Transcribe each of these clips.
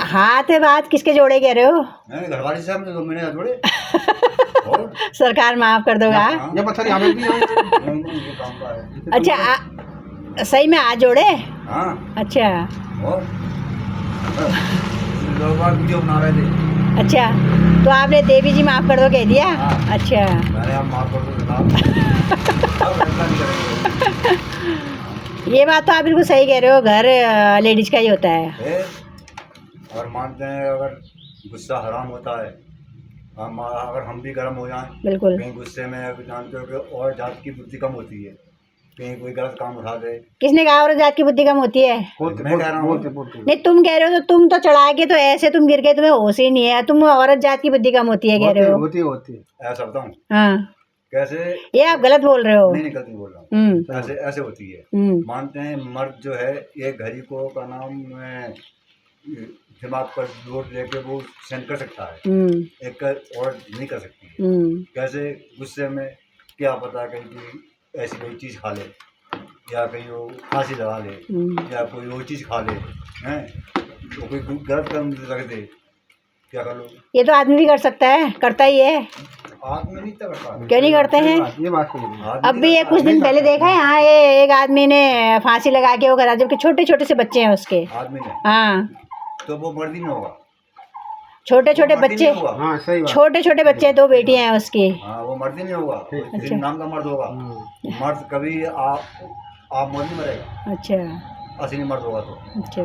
हाथ है बात किसके जोड़े कह रहे हो? घरवाली से हमने 2 महीने जोड़े। और सरकार माफ कर दोगा। ये पत्थर यहाँ पे भी है। अच्छा सही में हाथ जोड़े? हाँ। अच्छा और लोग वीडियो बना रहे थे। अच्छा तो आपने देवी जी माफ कर दो कह दिया? हाँ। अच्छा मैंने आप माफ कर दो जनाब। अब ऐसा नहीं करेंगे। ये बात तो आप बिल्कुल सही कह रहे हो, घर लेडीज का ही होता है। और मानते हैं अगर गुस्सा हराम होता है, अगर हम भी गर्म हो जाएं बिल्कुल। कहीं गुस्से में, जानते हो कि और जात की बुद्धि कम होती है, कहीं कोई गलत काम उठा दे। किसने कहा और जात की बुद्धि कम होती है? मैं कह रहा हूँ। नहीं तुम कह रहे हो तो तुम तो चढ़ा के तो ऐसे तुम गिर गए, तुम्हें होश ही नहीं है, तुम औरत जात की बुद्धि कम होती है कह रहे हो? होती ऐसा बताऊँ? हाँ कैसे? ये आप गलत बोल रहे हो। नहीं गलत नहीं बोल रहा हूँ। ऐसे ऐसे होती है। मानते हैं मर्द जो है एक घड़ी को का नाम दिमाग पर जोर लेके वो सहन कर सकता है, एक औरत नहीं कर सकती है। कैसे? गुस्से में क्या पता कहीं कोई ऐसी कोई चीज़ खा ले, या कहीं वो फांसी लगा ले, या कोई वो चीज़ खा ले, हैं तो कोई गलत काम रख दे, क्या कर लो? ये तो आदमी भी कर सकता है, करता ही है। आदमी नहीं करता। क्यों नहीं करते हैं? ये बात अब भी ये कुछ दिन पहले देखा है, हाँ ये एक आदमी ने फांसी लगा के वो करा, जबकि छोटे छोटे से बच्चे हैं उसके। आदमी ने? हाँ तो वो मर्द ही नहीं होगा। छोटे छोटे बच्चे, हाँ सही बात। छोटे छोटे बच्चे, 2 बेटियां हैं उसकी। हाँ वो मर्द ही नहीं होगा। अच्छा। नाम का मर्द होगा। मर्द कभी आप मर्द नहीं मरेगा। अच्छा असली मर्द होगा तो। अच्छा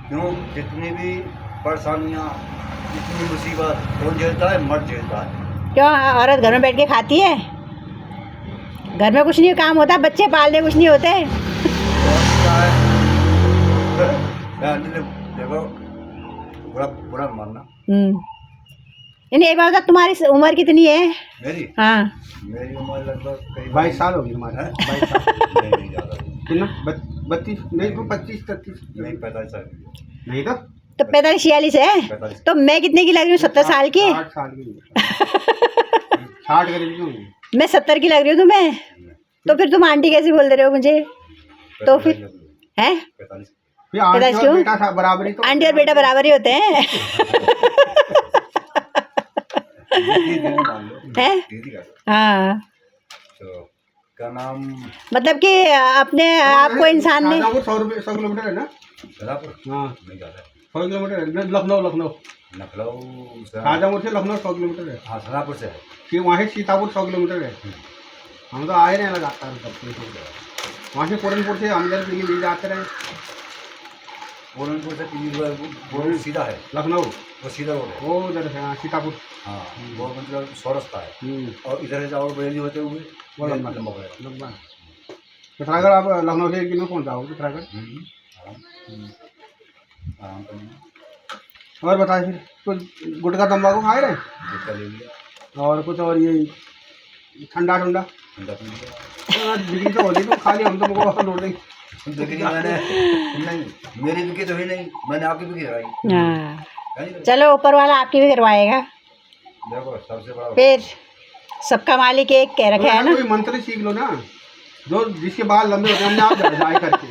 क्यों? जितनी भी परेशानियाँ, जितनी मुसीबत कौन झेलता है? मर्द झेलता है। क्यों? औरत घर में बैठ के खाती है? घर में कुछ नहीं काम होता, बच्चे पालने कुछ नहीं होते। देखो बुरा बुरा मानना। नहीं एक बात बता, तुम्हारी उम्र कितनी है? मेरी? हाँ मेरी उम्र लगभग 22 साल होगी तुम्हारे। 22 साल नहीं ज़्यादा। कितना? 32 नहीं तो 25 33 नहीं 45 साल। नहीं तो 45 46 है। 45। तो मैं कितने की लग रही हूँ? 70 साल की। 60 साल की 60 करीब की होंगी। मैं 70 की लग रही हूँ तुम्हें, तो फिर तुम आंटी कैसे बोल रहे हो मुझे? तो फिर है 45। फिर आंटी और बेटा था बराबरी तो। आंटी और बेटा बराबर ही होते हैं। हैं? हाँ तो क्या नाम? मतलब कि अपने आपको इंसान ने 100 किलोमीटर है ना? शाहजहाँपुर? हाँ नहीं ज़्यादा है। 100 किलोमीटर है। लखनऊ लखनऊ शाहजहाँपुर से लखनऊ 100 किलोमीटर है। हाँ शाहजहाँपुर से है। फिर वहाँ से सीतापुर 100 किलोमीटर है। हम तो आए रहे लगातार वहाँ से पूरनपुर से हम जब ये जाते रहे। पूरनपुर से वो सीधा है लखनऊ, वो सीधा रोड है। वो उधर से सीतापुर। हाँ वो मतलब 100 रास्ता है। और इधर से जाओ बरेली होते हुए वो लंबा पड़ेगा। पिथौरागढ़ आप लखनऊ से 1 किलो पहुँच जाओगे पिथौरागढ़। आराम करना। और बताए फिर कुछ गुटखा तम्बाकू खाए रहे? गुटखा ले लिया। और कुछ और ये ठंडा ठंडा पी लिया। बिक्री तो होती तो खा लिया हम तुमको वापस लौट देंगे। बिक्री मैंने नहीं, मेरी बिक्री तो हुई नहीं, मैंने आपकी बिक्री कराई। हाँ चलो ऊपर वाला आपकी भी करवाएगा। देखो सबसे बड़ा फिर सबका मालिक एक कह रखा है ना। कोई मंत्र सीख लो ना, जो जिसके बाल लंबे होते हैं हमने आप जाए करके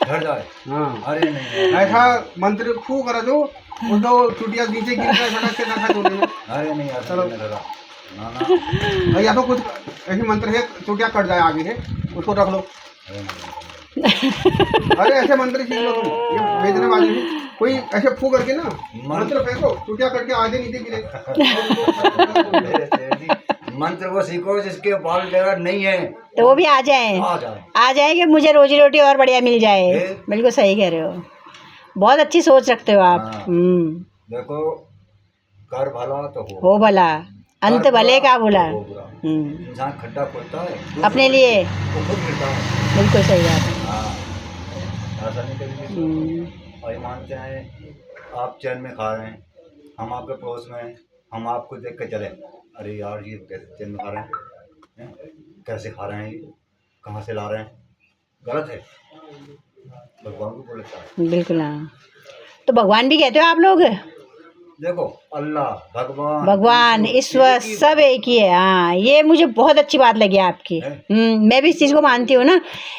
घर जाए। हाँ अरे नहीं ऐसा मंत्र फू करा दो तो चुटिया नीचे गिर जाए फटक से ना तो नहीं। अरे नहीं यार चलो ना या तो कुछ ऐसे मंत्र है चुटिया कट जाए आगे से उसको रख लो। अरे ऐसे मंत्र सीख लो तुम, ये बेचने वाले भी कोई ऐसे फू करके ना मंत्र फेंको चुटिया कट के आगे नीचे गिरे। मंत्र वो सीखो जिसके बाल वगैरह नहीं है तो वो भी आ जाए कि मुझे रोजी रोटी और बढ़िया मिल जाए। बिल्कुल सही कह रहे हो, बहुत अच्छी सोच रखते हो आप। देखो कर भला तो हो भला, अंत भले का बुला। इंसान खड्डा खोदता है अपने लिए, वो खुद गिरता है। बिल्कुल सही बात है। ऐसा नहीं करेंगे। और मानते हैं आप चैन में खा रहे हैं, हम आपके पड़ोस में हैं, हम आपको देख के चले अरे यार ये कैसे चैन में खा रहे हैं, कैसे खा रहे हैं, ये कहाँ से ला रहे हैं, गलत है। भगवान को बोलता है। बिल्कुल हाँ, तो भगवान भी कहते हो आप लोग? देखो अल्लाह भगवान भगवान ईश्वर सब एक ही है। हाँ, ये मुझे बहुत अच्छी बात लगी आपकी। मैं भी इस चीज़ को मानती हूँ ना।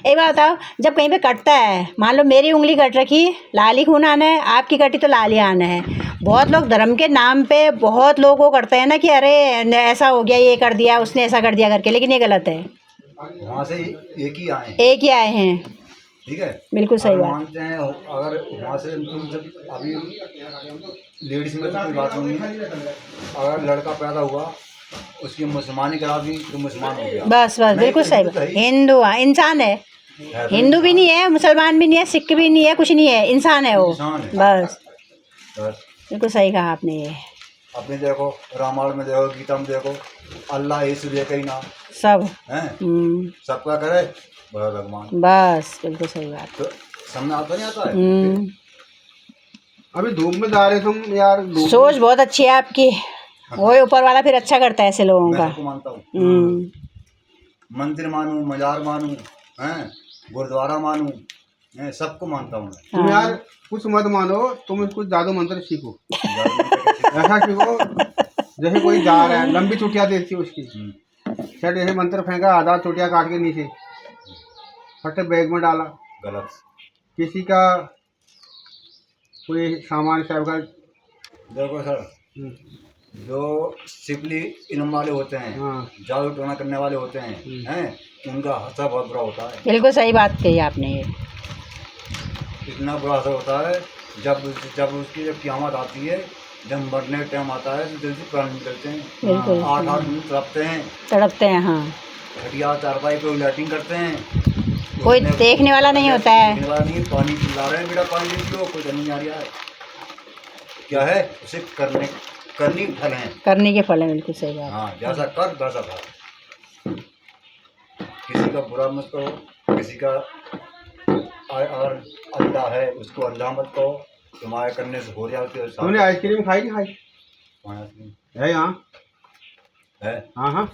एक बात बताओ, जब कहीं पे कटता है, मान लो मेरी उंगली कट रखी, लाल ही खून आना है, आपकी कटी तो लाल ही आना है। बहुत लोग धर्म के नाम पे बहुत लोगों को करते हैं ना कि अरे ऐसा हो गया, ये कर दिया, उसने ऐसा कर दिया करके, लेकिन ये गलत है। वहाँ से एक ही आए हैं, एक ही आए हैं। ठीक है, बिल्कुल सही बात। मानते हैं। अगर वहाँ से तुम जब अभी लेडीज में तो कोई बात नहीं है, अगर लड़का पैदा हुआ उसकी मुसलमानी करा दी तो मुसलमान हो गया। बस बस बिल्कुल सही बात। हिंदू इंसान है, हिंदू भी नहीं है, मुसलमान भी नहीं है, सिख भी नहीं है, कुछ नहीं है, इंसान है वो। बस बिल्कुल सही कहा आपने। ये अपने देखो रामायण में देखो, गीता में देखो, अल्लाह ईश्वर एक ही नाम सब है, सबका करे बड़ा भगवान। बस बिल्कुल सही बात। तो सामने आता नहीं आता है। अभी धूप में जा रहे तुम यार, सोच बहुत अच्छी है आपकी। वही ऊपर वाला फिर अच्छा करता है ऐसे लोगों का। मैं सबको मानता हूँ, मंदिर मानूं, मजार मानूं, हैं, गुरुद्वारा मानूं, हैं, सबको मानता हूँ मैं। तुम यार कुछ मत मानो, तुम कुछ जादू मंत्र सीखो। ऐसा सीखो जैसे कोई जा रहा है, लंबी चुटिया देखती है उसकी, शायद जैसे मंत्र फेंका, आधा चुटिया काट के नीचे फटे बैग में डाला। गलत। किसी का कोई सामान टाइप का। देखो सर, जो सिपली इल्म वाले होते हैं, जादू टोना करने वाले होते हैं, उनका असर बहुत बुरा होता है। बिल्कुल सही बात कही आपने। ये इतना बुरा असर होता है जब उसकी जब क़यामत आती है, जब मरने का टाइम आता है तो जल्दी प्राण निकलते हैं। 8-8 दिन तड़पते हैं। हाँ, खटिया चारपाई पे लैटिंग करते हैं, कोई देखने वाला नहीं होता है। देखने वाला नहीं, पानी पिला रहे हैं, बेटा पानी पी लो, कोई नहीं आ रहा है। क्या है, उसे करनी फल है, करने के फल है। बिल्कुल सही बात। हाँ, जैसा कर वैसा फल। किसी का बुरा मत करो, किसी का अगर अल्लाह है उसको अल्लाह मत कहो, तुम्हारे करने से हो जाती है। तुमने आइसक्रीम खाई नहीं खाई? है यहाँ है। हाँ हाँ।